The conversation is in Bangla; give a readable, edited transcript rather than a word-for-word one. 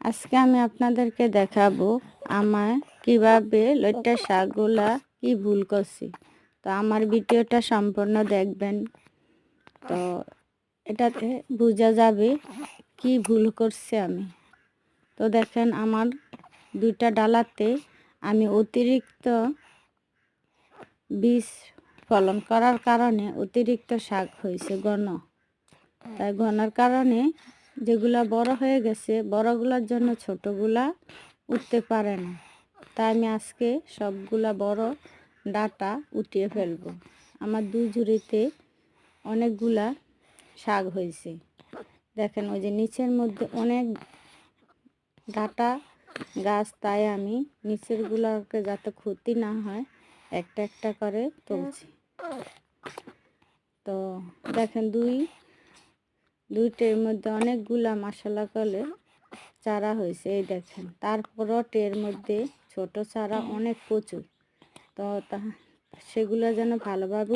আজকে আমি আপনাদেরকে দেখাবো আমার কিভাবে লইট্টা শাকগুলা কি ভুল করছি। তো আমার ভিডিওটা সম্পূর্ণ দেখবেন, তো এটাতে বোঝা যাবে কি ভুল করছি আমি। তো দেখেন আমার দুইটা ডালাতে আমি অতিরিক্ত বীজ ফলন করার কারণে অতিরিক্ত শাক হয়েছে ঘন। তাই ঘনার কারণে যেগুলা বড় হয়ে গেছে, বড়গুলার জন্য ছোটগুলা উঠতে পারে না। তাই আমি আজকে সবগুলা বড় ডাটা উঠিয়ে ফেলবো। আমার দুই ঝুড়িতে অনেকগুলা শাক হয়েছে। দেখেন ওই যে নিচের মধ্যে অনেক ডাটা গাছ, তাই আমি নিচের গুলাকে যাতে ক্ষতি না হয় একটা একটা করে তুলছি। তো দেখেন দুইটার মধ্যে অনেকগুলা মাশাআল্লাহ করে চারা হয়েছে, এই দেখেন। তারপরও টের মধ্যে ছোট চারা অনেক প্রচুর। তো সেগুলো যেন ভালোভাবে